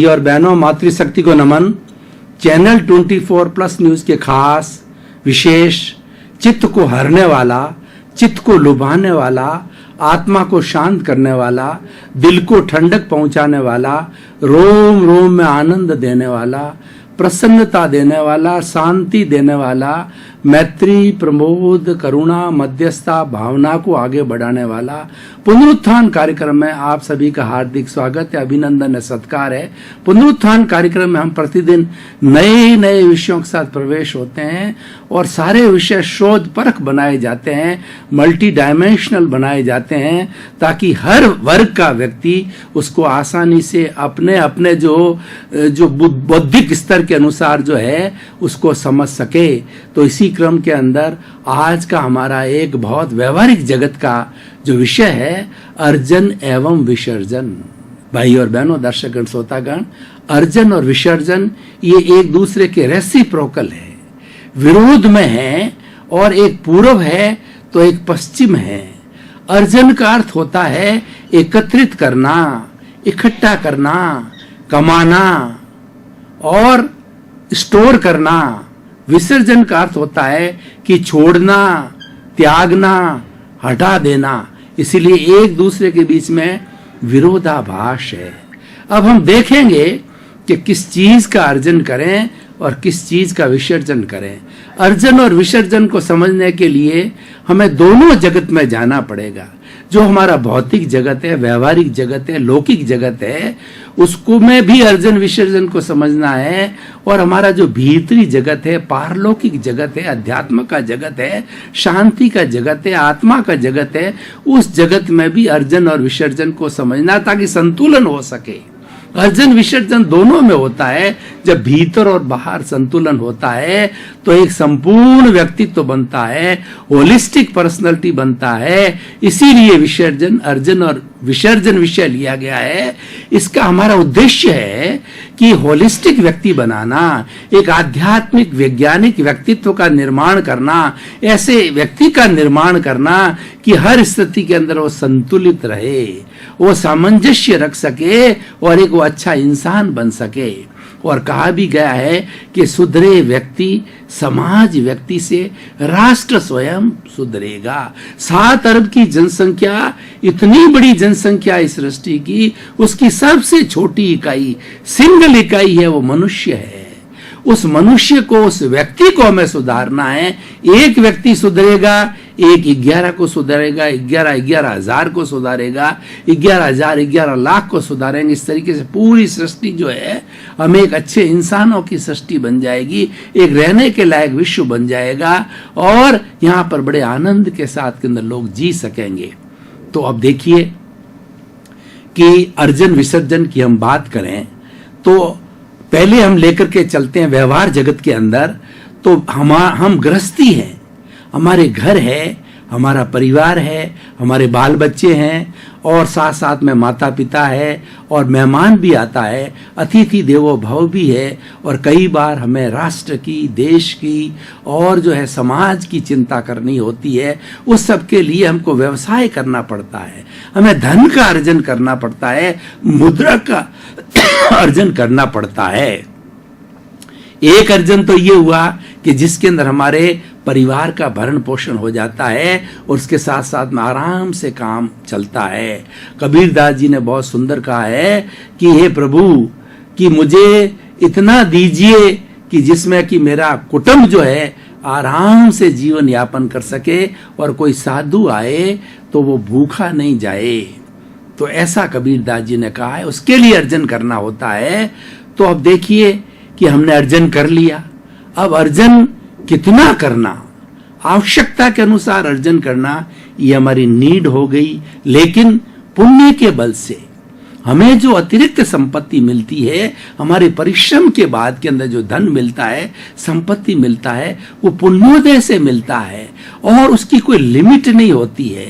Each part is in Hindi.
और बहनों, मातृशक्ति को नमन। चैनल 24+ न्यूज के खास विशेष, चित्त को हरने वाला, चित्त को लुभाने वाला, आत्मा को शांत करने वाला, दिल को ठंडक पहुंचाने वाला, रोम रोम में आनंद देने वाला, प्रसन्नता देने वाला, शांति देने वाला, मैत्री, प्रमोद, करुणा, मध्यस्थता भावना को आगे बढ़ाने वाला पुनरुत्थान कार्यक्रम में आप सभी का हार्दिक स्वागत है, अभिनंदन है, सत्कार है। पुनरुत्थान कार्यक्रम में हम प्रतिदिन नए नए विषयों के साथ प्रवेश होते हैं और सारे विषय शोध परख बनाए जाते हैं, मल्टी डायमेंशनल बनाए जाते हैं, ताकि हर वर्ग का व्यक्ति उसको आसानी से अपने अपने जो बौद्धिक स्तर के अनुसार जो है उसको समझ सके। तो इसी क्रम के अंदर आज का हमारा एक बहुत व्यवहारिक जगत का जो विषय है, अर्जन एवं विसर्जन। भाई और बहनों, दर्शकगण, श्रोतागण, अर्जन और विसर्जन ये एक दूसरे के रेसिप्रोकल है, विरोध में है, और एक पूर्व है तो एक पश्चिम है। अर्जन का अर्थ होता है एकत्रित करना, इकट्ठा करना, कमाना और स्टोर करना। विसर्जन का अर्थ होता है कि छोड़ना, त्यागना, हटा देना। इसीलिए एक दूसरे के बीच में विरोधाभास है। अब हम देखेंगे कि किस चीज का अर्जन करें और किस चीज का विसर्जन करें। अर्जन और विसर्जन को समझने के लिए हमें दोनों जगत में जाना पड़ेगा। जो हमारा भौतिक जगत है, व्यवहारिक जगत है, लौकिक जगत है, उसको में भी अर्जन विसर्जन को समझना है। और हमारा जो भीतरी जगत है, पारलौकिक जगत है, अध्यात्म का जगत है, शांति का जगत है, आत्मा का जगत है, उस जगत में भी अर्जन और विसर्जन को समझना, ताकि संतुलन हो सके। अर्जन विसर्जन दोनों में होता है। जब भीतर और बाहर संतुलन होता है तो एक संपूर्ण व्यक्तित्व बनता है, होलिस्टिक पर्सनालिटी बनता है। इसीलिए विसर्जन, अर्जन और विसर्जन विषय लिया गया है। इसका हमारा उद्देश्य है कि होलिस्टिक व्यक्ति बनाना, एक आध्यात्मिक वैज्ञानिक व्यक्तित्व का निर्माण करना, ऐसे व्यक्ति का निर्माण करना कि हर स्थिति के अंदर वो संतुलित रहे, वो सामंजस्य रख सके और एक वो अच्छा इंसान बन सके। और कहा भी गया है कि सुधरे व्यक्ति समाज व्यक्ति से राष्ट्र स्वयं सुधरेगा। 7 अरब की जनसंख्या, इतनी बड़ी जनसंख्या इस सृष्टि की, उसकी सबसे छोटी इकाई, सिंगल इकाई है, वो मनुष्य है। उस मनुष्य को, उस व्यक्ति को हमें सुधारना है। एक व्यक्ति सुधरेगा, एक 11 को सुधारेगा, 11,000 को सुधारेगा, 11 लाख को सुधारेंगे। इस तरीके से पूरी सृष्टि जो है, हमें एक अच्छे इंसानों की सृष्टि बन जाएगी, एक रहने के लायक विश्व बन जाएगा, और यहाँ पर बड़े आनंद के साथ के अंदर लोग जी सकेंगे। तो अब देखिए कि अर्जन विसर्जन की हम बात करें तो पहले हम लेकर के चलते हैं व्यवहार जगत के अंदर। तो हम गृहस्थी हैं, हमारे घर है, हमारा परिवार है, हमारे बाल बच्चे हैं, और साथ साथ में माता पिता है, और मेहमान भी आता है, अतिथि देवो भव भी है। और कई बार हमें राष्ट्र की, देश की और जो है समाज की चिंता करनी होती है। उस सब के लिए हमको व्यवसाय करना पड़ता है, हमें धन का अर्जन करना पड़ता है, मुद्रा का अर्जन करना पड़ता है। एक अर्जन तो ये हुआ कि जिसके अंदर हमारे परिवार का भरण पोषण हो जाता है और उसके साथ साथ में आराम से काम चलता है। कबीरदास जी ने बहुत सुंदर कहा है कि हे प्रभु, कि मुझे इतना दीजिए कि जिसमें कि मेरा कुटुंब जो है आराम से जीवन यापन कर सके, और कोई साधु आए तो वो भूखा नहीं जाए। तो ऐसा कबीरदास जी ने कहा है, उसके लिए अर्जन करना होता है। तो अब देखिए कि हमने अर्जन कर लिया, अब अर्जन कितना करना, आवश्यकता के अनुसार अर्जन करना, ये हमारी नीड हो गई। लेकिन पुण्य के बल से हमें जो अतिरिक्त संपत्ति मिलती है, हमारे परिश्रम के बाद के अंदर जो धन मिलता है, संपत्ति मिलता है, वो पुण्योदय से मिलता है, और उसकी कोई लिमिट नहीं होती है।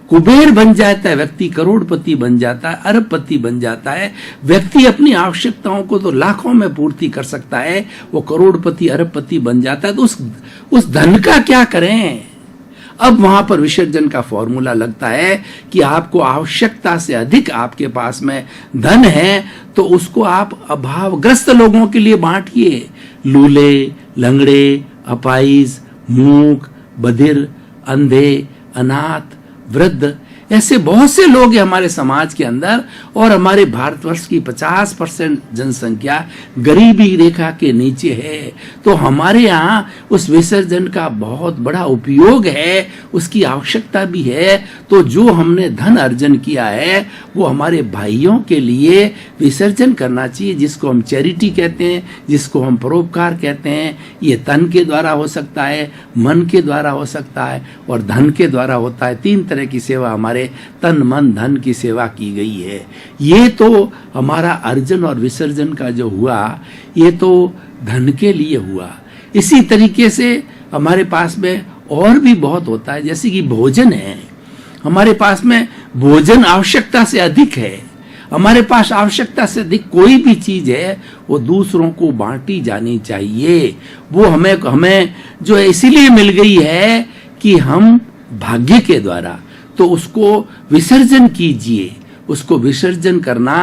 कुबेर बन जाता है व्यक्ति, करोड़पति बन जाता है, अरबपति बन जाता है। व्यक्ति अपनी आवश्यकताओं को तो लाखों में पूर्ति कर सकता है, वो करोड़पति अरबपति बन जाता है। तो उस धन का क्या करें? अब वहां पर विसर्जन का फॉर्मूला लगता है कि आपको आवश्यकता से अधिक आपके पास में धन है तो उसको आप अभावग्रस्त लोगों के लिए बांटिए। लूले, लंगड़े, अपाइज, मूक, बधिर, अंधे, अनाथ, वृद्ध, ऐसे बहुत से लोग हैं हमारे समाज के अंदर। और हमारे भारतवर्ष की 50% जनसंख्या गरीबी रेखा के नीचे है। तो हमारे यहाँ उस विसर्जन का बहुत बड़ा उपयोग है, उसकी आवश्यकता भी है। तो जो हमने धन अर्जन किया है वो हमारे भाइयों के लिए विसर्जन करना चाहिए, जिसको हम चैरिटी कहते हैं, जिसको हम परोपकार कहते हैं। ये तन के द्वारा हो सकता है, मन के द्वारा हो सकता है और धन के द्वारा होता है। 3 तरह की सेवा हमारे तन मन धन की सेवा की गई है। ये तो हमारा अर्जन और विसर्जन का जो हुआ ये तो धन के लिए हुआ। इसी तरीके से हमारे पास में और भी बहुत होता है, जैसे कि भोजन है। हमारे पास में भोजन आवश्यकता से अधिक है। हमारे पास आवश्यकता से अधिक कोई भी चीज है वो दूसरों को बांटी जानी चाहिए। वो हमें जो इसीलिए मिल गई है कि हम भाग्य के द्वारा, तो उसको विसर्जन कीजिए। उसको विसर्जन करना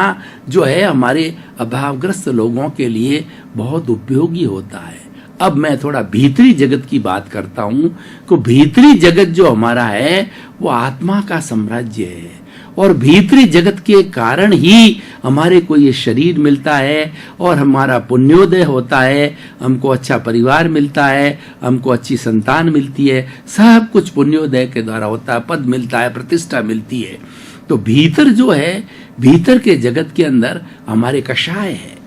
जो है हमारे अभावग्रस्त लोगों के लिए बहुत उपयोगी होता है। अब मैं थोड़ा भीतरी जगत की बात करता हूं। तो भीतरी जगत जो हमारा है वो आत्मा का साम्राज्य है और भीतरी जगत के कारण ही हमारे को ये शरीर मिलता है और हमारा पुण्योदय होता है। हमको अच्छा परिवार मिलता है, हमको अच्छी संतान मिलती है, सब कुछ पुण्योदय के द्वारा होता है। पद मिलता है, प्रतिष्ठा मिलती है। तो भीतर जो है, भीतर के जगत के अंदर हमारे कषाय है,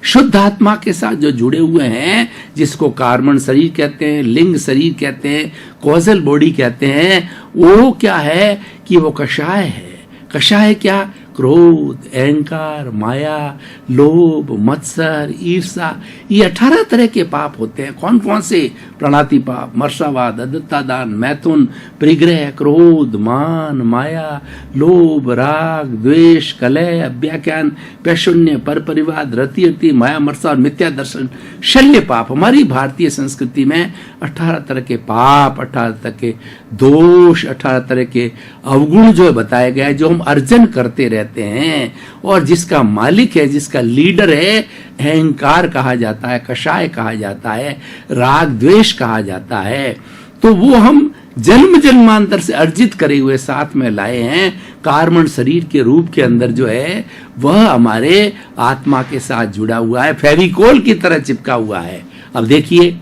शुद्ध आत्मा के साथ जो जुड़े हुए हैं, जिसको कार्बन शरीर कहते हैं, लिंग शरीर कहते हैं, कॉजल बॉडी कहते हैं। वो क्या है कि वो कषाय है। कषाय क्या? क्रोध, अहंकार, माया, लोभ, मत्सर, ईर्षा, ये 18 तरह के पाप होते हैं। कौन कौन से? प्रणाति पाप, मर्षावाद, अदत्तादान, मैथुन, परिग्रह, क्रोध, मान, माया, लोभ, राग, द्वेष, कलह, अव्याख्यान, पैशून्य, परपरिवाद, रति, माया, मर्षा और मिथ्या दर्शन, शल्य पाप। हमारी भारतीय संस्कृति में 18 तरह के पाप, 18 तरह के दोष, 18 तरह के अवगुण जो बताए गए हैं, जो हम अर्जन करते रहते हैं और जिसका मालिक है, जिसका लीडर है, अहंकार कहा जाता है, कषाय कहा जाता है, राग द्वेष कहा जाता है। तो वो हम जन्म जन्मांतर से अर्जित करे हुए साथ में लाए हैं। कार्बन शरीर के रूप के अंदर जो है वह हमारे आत्मा के साथ जुड़ा हुआ है, फेविकोल की तरह चिपका हुआ है। अब देखिए,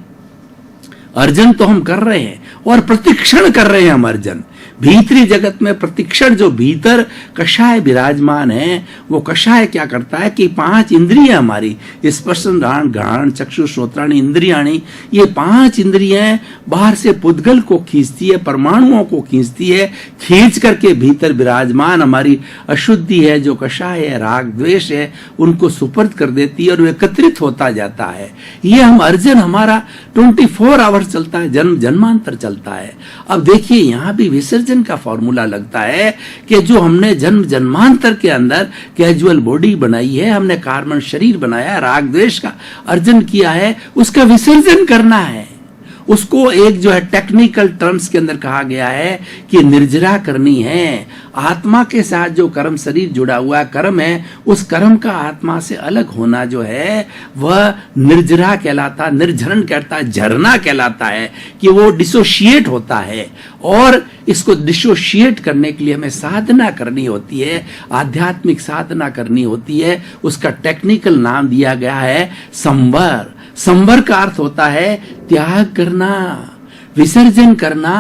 अर्जन तो हम कर रहे हैं और प्रतिक्षण कर रहे हैं हम अर्जन। भीतरी जगत में प्रतिक्षण जो भीतर कषाय विराजमान है, वो कषाय क्या करता है कि 5 इंद्रियां हमारी, स्पर्शन, घ्राण, घ्राण, चक्षु, श्रोत्राणी, इंद्रियाणी, ये 5 इंद्रियां बाहर से पुद्गल को खींचती है, परमाणुओं को खींचती है। खींच करके भीतर विराजमान हमारी अशुद्धि है, जो कषाय है, राग द्वेष है, उनको सुपर्द कर देती है और वो एकत्रित होता जाता है। ये हम अर्जन हमारा 24 आवर्स चलता है, जन्म जन्मांतर चलता है। अब देखिए, यहाँ भी विसर्जन का फॉर्मूला लगता है कि जो हमने जन्म जन्मांतर के अंदर कैजुअल बॉडी बनाई है, हमने कार्बन शरीर बनाया, राग द्वेष का अर्जन किया है, उसका विसर्जन करना है। उसको एक जो है टेक्निकल टर्म्स के अंदर कहा गया है कि निर्जरा करनी है। आत्मा के साथ जो कर्म शरीर जुड़ा हुआ कर्म है, उस कर्म का आत्मा से अलग होना जो है वह निर्जरा कहलाता, निर्झरण कहता है, झरना कहलाता है कि वो डिसोशिएट होता है। और इसको डिसोशिएट करने के लिए हमें साधना करनी होती है, आध्यात्मिक साधना करनी होती है। उसका टेक्निकल नाम दिया गया है संवर। संवर का अर्थ होता है त्याग करना, विसर्जन करना।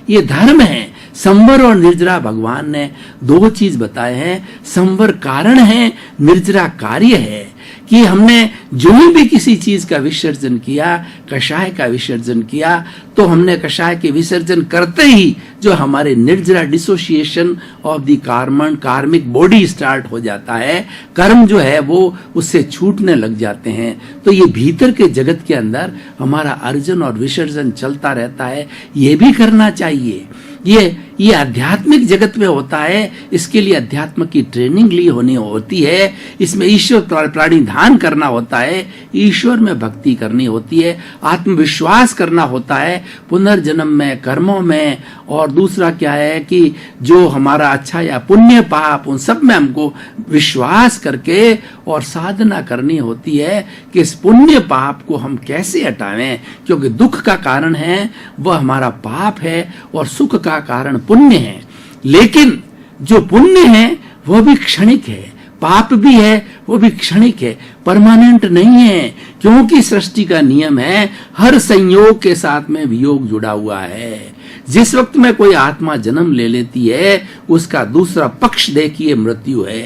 ये धर्म है। संवर और निर्जरा भगवान ने 2 चीज बताए हैं। संवर कारण है, निर्जरा कार्य है। कि हमने जो भी किसी चीज का विसर्जन किया, कषाय का विसर्जन किया, तो हमने कषाय के विसर्जन करते ही जो हमारे निर्जरा डिसोसिएशन ऑफ द कार्बन, कार्मिक बॉडी स्टार्ट हो जाता है। कर्म जो है वो उससे छूटने लग जाते हैं। तो ये भीतर के जगत के अंदर हमारा अर्जन और विसर्जन चलता रहता है। ये भी करना चाहिए। ये ये आध्यात्मिक जगत में होता है, इसके लिए अध्यात्म की ट्रेनिंग ली होनी होती है, इसमें ईश्वर प्राणिधान करना होता है, ईश्वर में भक्ति करनी होती है, आत्मविश्वास करना होता है पुनर्जन्म में, कर्मों में। और दूसरा क्या है कि जो हमारा अच्छा या पुण्य पाप उन सब में हमको विश्वास करके और साधना करनी होती है कि इस पुण्य पाप को हम कैसे हटावें, क्योंकि दुख का कारण है वह हमारा पाप है और सुख का कारण पुण्य है। लेकिन जो पुण्य है वह भी क्षणिक है, पाप भी है वो भी क्षणिक है, परमानेंट नहीं है, क्योंकि सृष्टि का नियम है हर संयोग के साथ में वियोग जुड़ा हुआ है। जिस वक्त में कोई आत्मा जन्म ले लेती है उसका दूसरा पक्ष देखिए मृत्यु है।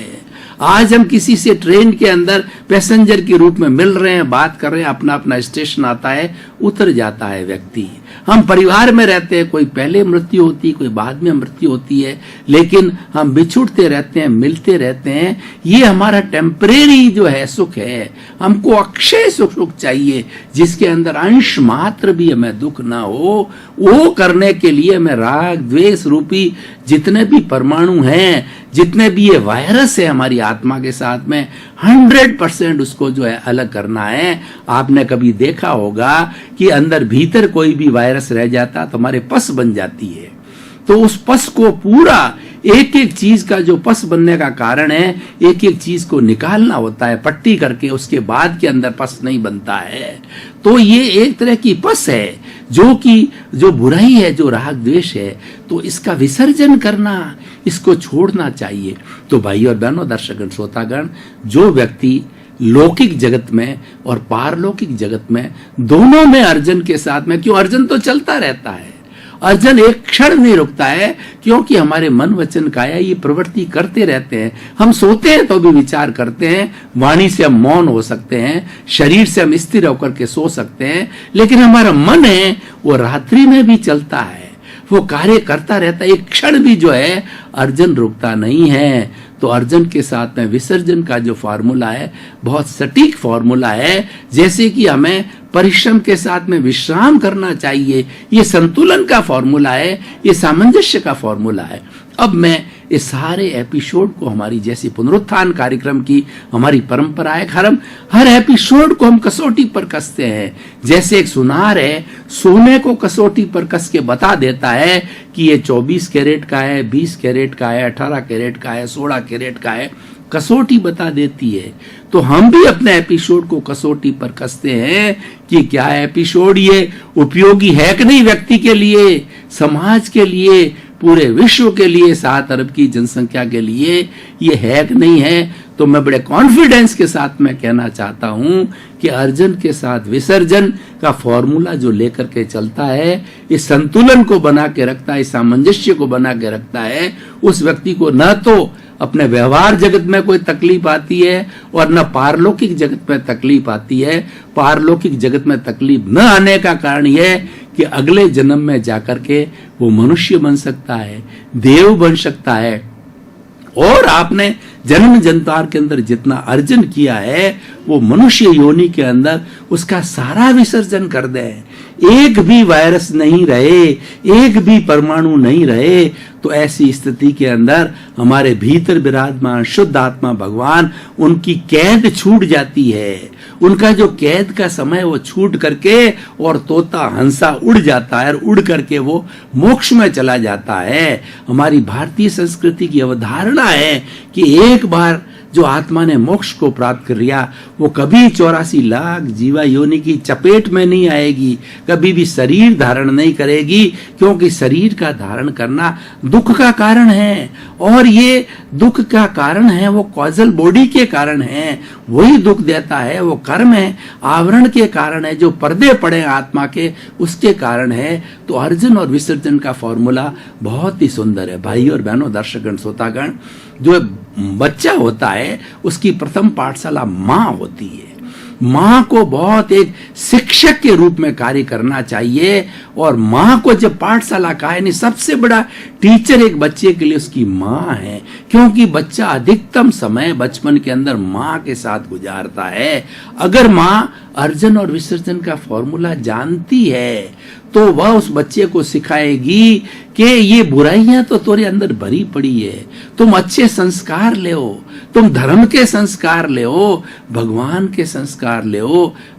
आज हम किसी से ट्रेन के अंदर पैसेंजर के रूप में मिल रहे हैं, बात कर रहे हैं, अपना अपना स्टेशन आता है, उतर जाता है व्यक्ति। हम परिवार में रहते हैं, कोई पहले मृत्यु होती है, कोई बाद में मृत्यु होती है, लेकिन हम बिछुड़ते रहते हैं, मिलते रहते हैं। ये हमारा टेम्परेरी जो है सुख है। हमको अक्षय सुख चाहिए जिसके अंदर अंश मात्र भी हमें दुख ना हो। वो करने के लिए हमें राग द्वेष रूपी जितने भी परमाणु हैं, जितने भी ये वायरस है हमारी आत्मा के साथ में, 100% उसको जो है अलग करना है। आपने कभी देखा होगा कि अंदर भीतर कोई भी वायरस रह जाता तो हमारे पस बन जाती है, तो उस पस को पूरा एक एक चीज का जो पस बनने का कारण है, एक एक चीज को निकालना होता है पट्टी करके, उसके बाद के अंदर पस नहीं बनता है। तो ये एक तरह की पस है जो कि जो बुराई है, जो राग द्वेष है, तो इसका विसर्जन करना, इसको छोड़ना चाहिए। तो भाई और बहनों, दर्शकगण, श्रोतागण, जो व्यक्ति लौकिक जगत में और पारलौकिक जगत में दोनों में अर्जन के साथ में, क्यों अर्जन तो चलता रहता है, अर्जन एक क्षण नहीं रुकता है, क्योंकि हमारे मन वचन काया ये प्रवृत्ति करते रहते हैं। हम सोते हैं तो भी विचार करते हैं, वाणी से हम मौन हो सकते हैं, शरीर से हम स्थिर होकर के सो सकते हैं, लेकिन हमारा मन है वो रात्रि में भी चलता है, वो कार्य करता रहता है। एक क्षण भी जो है अर्जन रुकता नहीं है। तो अर्जन के साथ में विसर्जन का जो फॉर्मूला है बहुत सटीक फॉर्मूला है। जैसे कि हमें परिश्रम के साथ में विश्राम करना चाहिए, ये संतुलन का फॉर्मूला है, ये सामंजस्य का फॉर्मूला है। अब मैं इस सारे एपिसोड को, हमारी जैसी पुनरुत्थान कार्यक्रम की हमारी परंपरा है, हर एपिसोड को हम कसौटी पर कसते हैं। जैसे एक सुनार है, सोने को कसौटी पर कस के बता देता है कि ये 24 कैरेट का है, 20 कैरेट का है, 18 कैरेट का है, 16 कैरेट का है, कसौटी बता देती है। तो हम भी अपने एपिसोड को कसौटी पर कसते हैं कि क्या एपिसोड ये उपयोगी है कि नहीं, व्यक्ति के लिए, समाज के लिए, पूरे विश्व के लिए, 7 अरब की जनसंख्या के लिए ये है कि नहीं है। तो मैं बड़े कॉन्फिडेंस के साथ मैं कहना चाहता हूं कि अर्जन के साथ विसर्जन का फॉर्मूला जो लेकर के चलता है, इस संतुलन को बना के रखता है, इस सामंजस्य को बना के रखता है, उस व्यक्ति को न तो अपने व्यवहार जगत में कोई तकलीफ आती है और न पारलौकिक जगत में तकलीफ आती है। पारलौकिक जगत में तकलीफ न आने का कारण यह कि अगले जन्म में जाकर के वो मनुष्य बन सकता है, देव बन सकता है, और आपने जन्म जन्मांतर के अंदर जितना अर्जन किया है वो मनुष्य योनि के अंदर उसका सारा विसर्जन कर दे। एक भी वायरस नहीं रहे, एक भी परमाणु नहीं रहे, तो ऐसी स्थिति के अंदर हमारे भीतर विराजमान शुद्ध आत्मा भगवान, उनकी कैद छूट जाती है। उनका जो कैद का समय वो छूट करके और तोता हंसा उड़ जाता है, और उड़ करके वो मोक्ष में चला जाता है। हमारी भारतीय संस्कृति की अवधारणा है कि एक बार जो आत्मा ने मोक्ष को प्राप्त कर लिया वो कभी 84 लाख जीवा योनि की चपेट में नहीं आएगी, कभी भी शरीर धारण नहीं करेगी, क्योंकि शरीर का धारण करना दुख का कारण है, और ये दुख का कारण है वो कॉजल बॉडी के कारण है, वही दुख देता है, वो कर्म है, आवरण के कारण है, जो पर्दे पड़े आत्मा के उसके कारण है। तो अर्जन और विसर्जन का फॉर्मूला बहुत ही सुंदर है। भाई और बहनों, दर्शकगण, श्रोतागण, जो बच्चा होता है उसकी प्रथम पाठशाला माँ होती है। माँ को बहुत एक शिक्षक के रूप में कार्य करना चाहिए, और माँ को जब पाठशाला का है, नहीं, सबसे बड़ा टीचर एक बच्चे के लिए उसकी माँ है, क्योंकि बच्चा अधिकतम समय बचपन के अंदर माँ के साथ गुजारता है। अगर माँ अर्जन और विसर्जन का फॉर्मूला जानती है तो वह उस बच्चे को सिखाएगी कि ये बुराइयां तो तुम्हारे अंदर भरी पड़ी है, तुम अच्छे संस्कार ले, तुम धर्म के संस्कार ले, भगवान के संस्कार ले,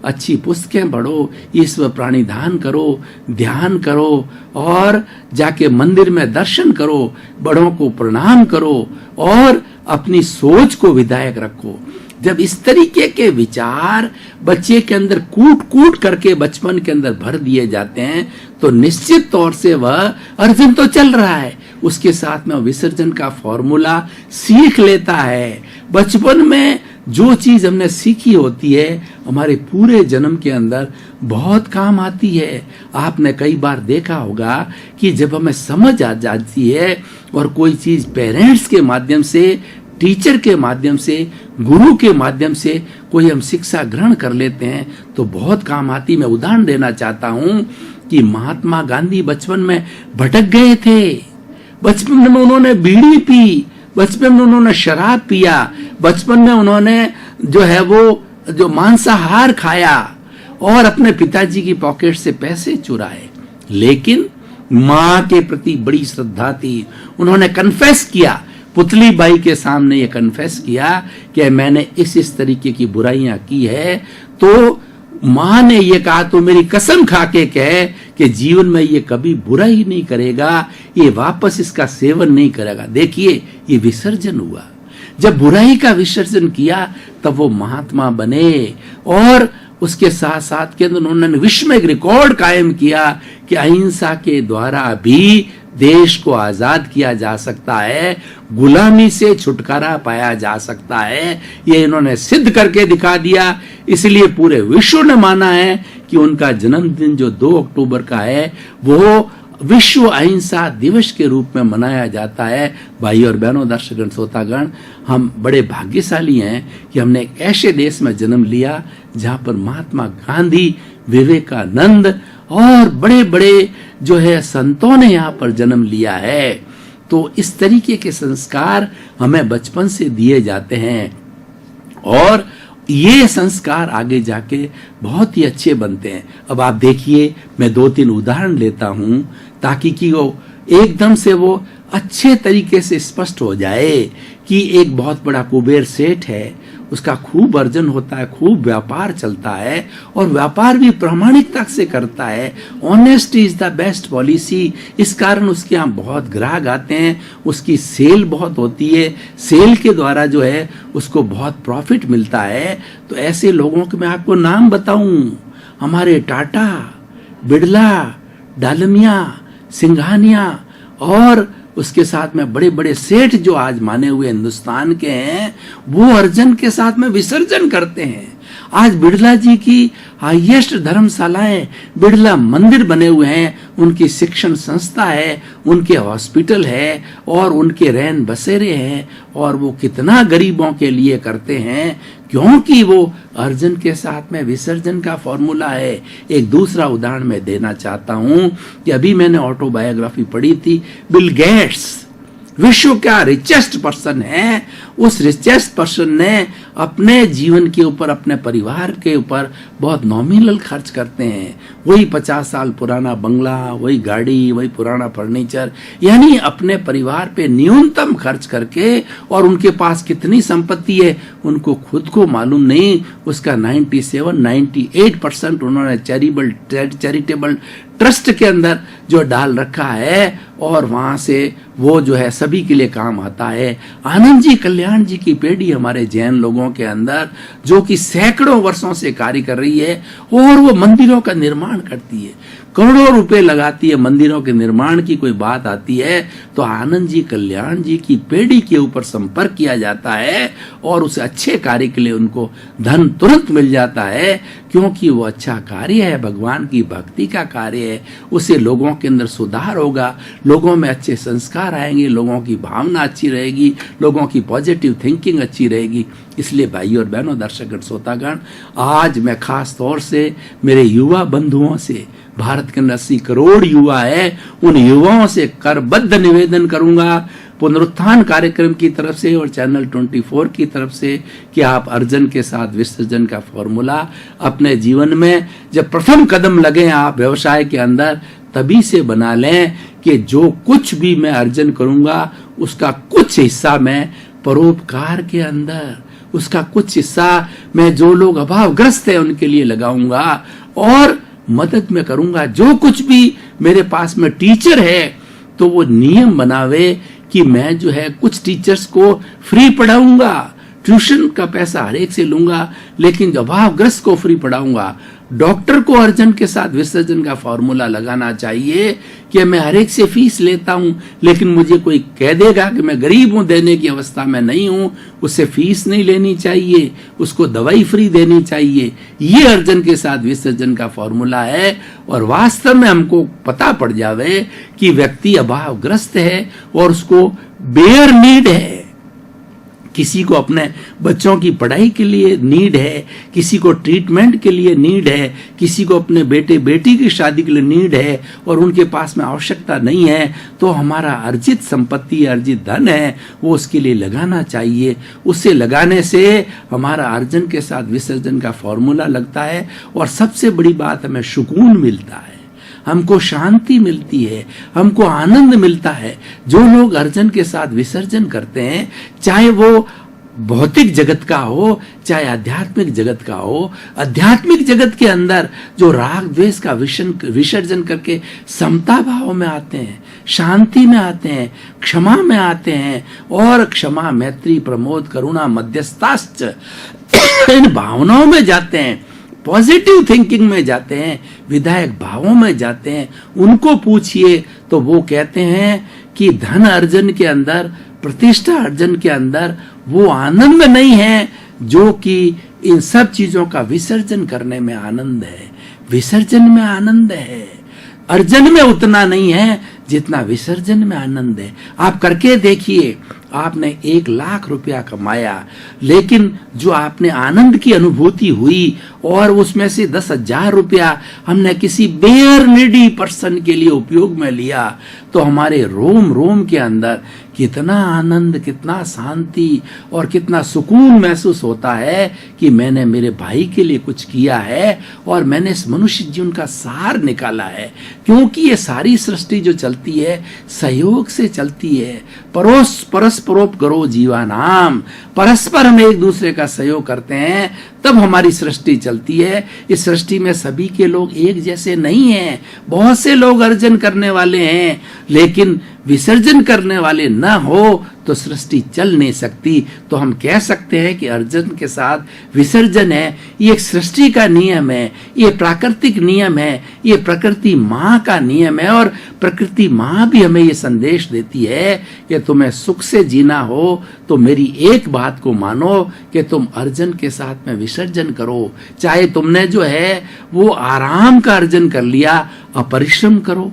अच्छी पुस्तकें पढ़ो, ईश्वर प्राणिधान करो, ध्यान करो और जाके मंदिर में दर्शन करो, बड़ों को प्रणाम करो और अपनी सोच को विधायक रखो। जब इस तरीके के विचार बच्चे के अंदर कूट कूट करके बचपन के अंदर भर दिए जाते हैं तो निश्चित तौर से वह अर्जन तो चल रहा है, उसके साथ में विसर्जन का फॉर्मूला सीख लेता है। बचपन में जो चीज हमने सीखी होती है हमारे पूरे जन्म के अंदर बहुत काम आती है। आपने कई बार देखा होगा कि जब हमें समझ आ जाती है और कोई चीज पेरेंट्स के माध्यम से, टीचर के माध्यम से, गुरु के माध्यम से कोई हम शिक्षा ग्रहण कर लेते हैं तो बहुत काम आती। मैं उदाहरण देना चाहता हूं कि महात्मा गांधी बचपन में भटक गए थे, बचपन में उन्होंने बीड़ी पी, बचपन में उन्होंने शराब पिया, बचपन में उन्होंने जो है वो जो मांसाहार खाया और अपने पिताजी की पॉकेट से पैसे चुराए। लेकिन माँ के प्रति बड़ी श्रद्धा थी, उन्होंने कन्फेस किया, पुतली बाई के सामने ये कन्फेस किया कि मैंने इस तरीके की बुराइयां की है। तो माँ ने ये कहा तो मेरी कसम खा के कहे कि जीवन में ये कभी बुरा ही नहीं करेगा, ये वापस इसका सेवन नहीं करेगा। देखिए ये विसर्जन हुआ, जब बुराई का विसर्जन किया तब वो महात्मा बने और उसके साथ साथ के उन्होंने विश्व में एक रिकॉर्ड कायम किया कि अहिंसा के द्वारा भी देश को आजाद किया जा सकता है, गुलामी से छुटकारा पाया जा सकता है। ये इन्होंने सिद्ध करके दिखा दिया। इसलिए पूरे विश्व ने माना है कि उनका जन्मदिन जो 2 अक्टूबर का है वो विश्व अहिंसा दिवस के रूप में मनाया जाता है। भाई और बहनों, दर्शकगण, श्रोतागण, हम बड़े भाग्यशाली हैं कि हमने एक ऐसे देश में जन्म लिया जहां पर महात्मा गांधी, विवेकानंद और बड़े बड़े जो है संतों ने यहाँ पर जन्म लिया है। तो इस तरीके के संस्कार हमें बचपन से दिए जाते हैं और ये संस्कार आगे जाके बहुत ही अच्छे बनते हैं। अब आप देखिए, मैं 2-3 उदाहरण लेता हूं ताकि कि वो एकदम से वो अच्छे तरीके से स्पष्ट हो जाए कि एक बहुत बड़ा कुबेर सेठ है, उसका खूब अर्जन होता है, खूब व्यापार चलता है और व्यापार भी प्रामाणिकता से करता है। Honesty is the best policy. इस कारण उसके यहाँ बहुत ग्राहक आते हैं, उसकी सेल बहुत होती है, सेल के द्वारा जो है उसको बहुत प्रॉफिट मिलता है। तो ऐसे लोगों के मैं आपको नाम बताऊं, हमारे टाटा, बिड़ला, डालमिया, सिंघानिया और उसके साथ में बड़े बड़े सेठ जो आज माने हुए हिंदुस्तान के हैं वो अर्जन के साथ में विसर्जन करते हैं। आज बिड़ला जी की हाईएस्ट धर्मशालाएं, बिड़ला मंदिर बने हुए हैं, उनकी शिक्षण संस्था है, उनके हॉस्पिटल है और उनके रैन बसेरे हैं और वो कितना गरीबों के लिए करते हैं क्योंकि वो अर्जन के साथ में विसर्जन का फॉर्मूला है। एक दूसरा उदाहरण मैं देना चाहता हूं कि अभी मैंने ऑटोबायोग्राफी पढ़ी थी। बिल गेट्स विश्व का रिचेस्ट पर्सन है, उस रिचेस्ट पर्सन ने अपने जीवन के ऊपर, अपने परिवार के ऊपर बहुत नॉमिनल खर्च करते हैं। वही 50 साल पुराना बंगला, वही गाड़ी, वही पुराना फर्नीचर, यानी अपने परिवार पे न्यूनतम खर्च करके, और उनके पास कितनी संपत्ति है उनको खुद को मालूम नहीं। उसका 97-98% उन्होंने चैरिटेबल ट्रस्ट के अंदर जो डाल रखा है और वहां से वो जो है सभी के लिए काम आता है। आनंद जी, कल्याण जी की पीढ़ी हमारे जैन लोगों के अंदर जो कि सैकड़ों वर्षों से कार्य कर रही है और वो मंदिरों का निर्माण करती है, करोड़ों रुपए लगाती है मंदिरों के निर्माण की। कोई बात आती है तो आनंद जी, कल्याण जी की पीढ़ी के ऊपर संपर्क किया जाता है और उस अच्छे कार्य के लिए उनको धन तुरंत मिल जाता है क्योंकि वो अच्छा कार्य है, भगवान की भक्ति का कार्य है। उससे लोगों के अंदर सुधार होगा, लोगों में अच्छे संस्कार आएंगे, लोगों की भावना अच्छी रहेगी, लोगों की पॉजिटिव थिंकिंग अच्छी रहेगी। इसलिए भाई और बहनों, दर्शक श्रोतागण, आज मैं खास तौर से मेरे युवा बंधुओं से, भारत के 80 करोड़ युवा है, उन युवाओं से करबद्ध निवेदन करूंगा, पुनरुत्थान कार्यक्रम की तरफ से और चैनल 24 की तरफ से कि आप अर्जन के साथ विसर्जन का फॉर्मूला अपने जीवन में जब प्रथम कदम लगे आप व्यवसाय के अंदर, तभी से बना लें कि जो कुछ भी मैं अर्जन करूंगा उसका कुछ हिस्सा मैं परोपकार के अंदर, उसका कुछ हिस्सा मैं जो लोग अभावग्रस्त है उनके लिए लगाऊंगा और मदद में करूंगा। जो कुछ भी मेरे पास में टीचर है तो वो नियम बनावे कि मैं जो है कुछ टीचर्स को फ्री पढ़ाऊंगा, ट्यूशन का पैसा हर एक से लूंगा, लेकिन अभावग्रस्त को फ्री पढ़ाऊंगा। डॉक्टर को अर्जन के साथ विसर्जन का फॉर्मूला लगाना चाहिए कि मैं हर एक से फीस लेता हूं, लेकिन मुझे कोई कह देगा कि मैं गरीब हूं, देने की अवस्था में नहीं हूं, उससे फीस नहीं लेनी चाहिए, उसको दवाई फ्री देनी चाहिए। ये अर्जन के साथ विसर्जन का फॉर्मूला है। और वास्तव में हमको पता पड़ जावे कि व्यक्ति अभावग्रस्त है और उसको बेयर नीड है, किसी को अपने बच्चों की पढ़ाई के लिए नीड है, किसी को ट्रीटमेंट के लिए नीड है, किसी को अपने बेटे बेटी की शादी के लिए नीड है और उनके पास में आवश्यकता नहीं है, तो हमारा अर्जित संपत्ति, अर्जित धन है, वो उसके लिए लगाना चाहिए। उससे लगाने से हमारा अर्जन के साथ विसर्जन का फॉर्मूला लगता है और सबसे बड़ी बात, हमें सुकून मिलता है, हमको शांति मिलती है, हमको आनंद मिलता है। जो लोग अर्जन के साथ विसर्जन करते हैं, चाहे वो भौतिक जगत का हो चाहे आध्यात्मिक जगत का हो, आध्यात्मिक जगत के अंदर जो राग द्वेष का विसर्जन करके समता भाव में आते हैं, शांति में आते हैं, क्षमा में आते हैं और क्षमा मैत्री प्रमोद करुणा मध्यस्थाश्च इन भावनाओं में जाते हैं, पॉजिटिव थिंकिंग में जाते हैं, विधायक भावों में जाते हैं, उनको पूछिए तो वो कहते हैं कि धन अर्जन के अंदर, प्रतिष्ठा अर्जन के अंदर वो आनंद नहीं है जो कि इन सब चीजों का विसर्जन करने में आनंद है। विसर्जन में आनंद है, अर्जन में उतना नहीं है जितना विसर्जन में आनंद है। आप करके देखिए, आपने 1 लाख रुपया कमाया, लेकिन जो आपने आनंद की अनुभूति हुई और उसमें से 10,000 रुपया हमने किसी बेयर नीडी पर्सन के लिए उपयोग में लिया, तो हमारे रोम रोम के अंदर कितना आनंद, कितना शांति और कितना सुकून महसूस होता है कि मैंने मेरे भाई के लिए कुछ किया है और मैंने इस मनुष्य जीवन का सार निकाला है। क्योंकि ये सारी सृष्टि जो चलती है सहयोग से चलती है। परस्परोप करो जीवानाम, परस्पर हम एक दूसरे का सहयोग करते हैं तब हमारी सृष्टि चलती है। इस सृष्टि में सभी के लोग एक जैसे नहीं हैं, बहुत से लोग अर्जन करने वाले हैं, लेकिन विसर्जन करने वाले न हो तो सृष्टि चल नहीं सकती। तो हम कह सकते हैं कि अर्जन के साथ विसर्जन है, ये एक सृष्टि का नियम है, ये प्राकृतिक नियम है, ये प्रकृति माँ का नियम है। और प्रकृति माँ भी हमें ये संदेश देती है कि तुम्हें सुख से जीना हो तो मेरी एक बात को मानो कि तुम अर्जन के साथ में विसर्जन करो। चाहे तुमने जो है वो आराम का अर्जन कर लिया, अपरिश्रम करो,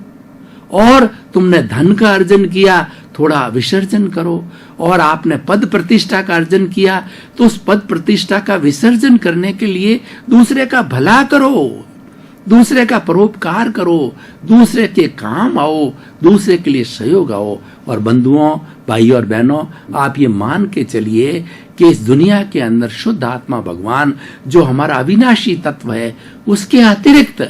और तुमने धन का अर्जन किया, थोड़ा विसर्जन करो, और आपने पद प्रतिष्ठा का अर्जन किया तो उस पद प्रतिष्ठा का विसर्जन करने के लिए दूसरे का भला करो, दूसरे का परोपकार करो, दूसरे के काम आओ, दूसरे के लिए सहयोग आओ। और बंधुओं, भाइयों और बहनों, आप ये मान के चलिए कि इस दुनिया के अंदर शुद्ध आत्मा भगवान जो हमारा अविनाशी तत्व है, उसके अतिरिक्त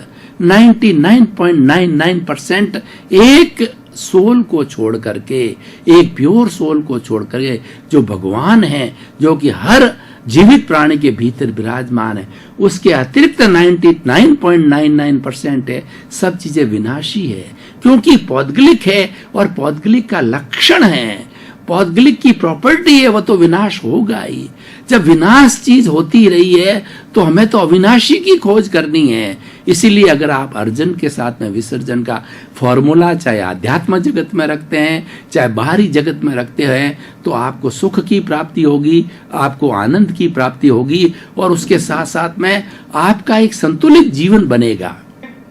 99.99% एक सोल को छोड़ करके, एक प्योर सोल को छोड़ करके जो भगवान है, जो कि हर जीवित प्राणी के भीतर विराजमान है, उसके अतिरिक्त 99.99% है सब चीजें विनाशी है। क्योंकि पौद्गलिक है और पौद्गलिक का लक्षण है, पौद्गलिक की प्रॉपर्टी है, वो तो विनाश होगा ही। जब विनाश चीज होती रही है तो हमें तो अविनाशी की खोज करनी है। इसीलिए अगर आप अर्जन के साथ में विसर्जन का फॉर्मूला चाहे आध्यात्म जगत में रखते हैं चाहे बाहरी जगत में रखते हैं, तो आपको सुख की प्राप्ति होगी, आपको आनंद की प्राप्ति होगी और उसके साथ साथ में आपका एक संतुलित जीवन बनेगा।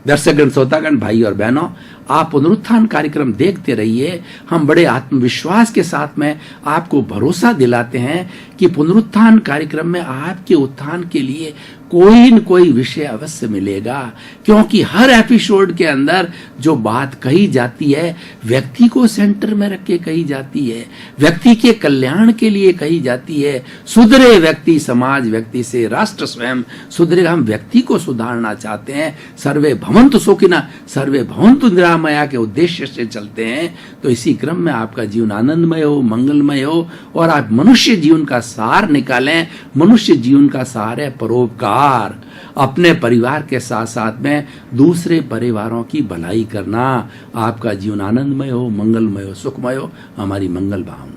दर्शकगण, श्रोतागण, भाई और बहनों, आप पुनरुत्थान कार्यक्रम देखते रहिए। हम बड़े आत्मविश्वास के साथ में आपको भरोसा दिलाते हैं कि पुनरुत्थान कार्यक्रम में आपके उत्थान के लिए कोई न कोई विषय अवश्य मिलेगा, क्योंकि हर एपिसोड के अंदर जो बात कही जाती है व्यक्ति को सेंटर में रख के कही जाती है, व्यक्ति के कल्याण के लिए कही जाती है। सुधरे व्यक्ति समाज व्यक्ति से राष्ट्र स्वयं सुधरेगा। हम व्यक्ति को सुधारना चाहते हैं। सर्वे भवन्तु सुखिनः सर्वे भवन्तु निरामया के उद्देश्य से चलते हैं। तो इसी क्रम में आपका जीवन आनंदमय हो, मंगलमय हो और आप मनुष्य जीवन का सार निकालें। मनुष्य जीवन का सार है परोपकार। अपने परिवार के साथ साथ में दूसरे परिवारों की भलाई करना। आपका जीवन आनंदमय हो, मंगलमय हो, सुखमय हो। हमारी मंगल भावना।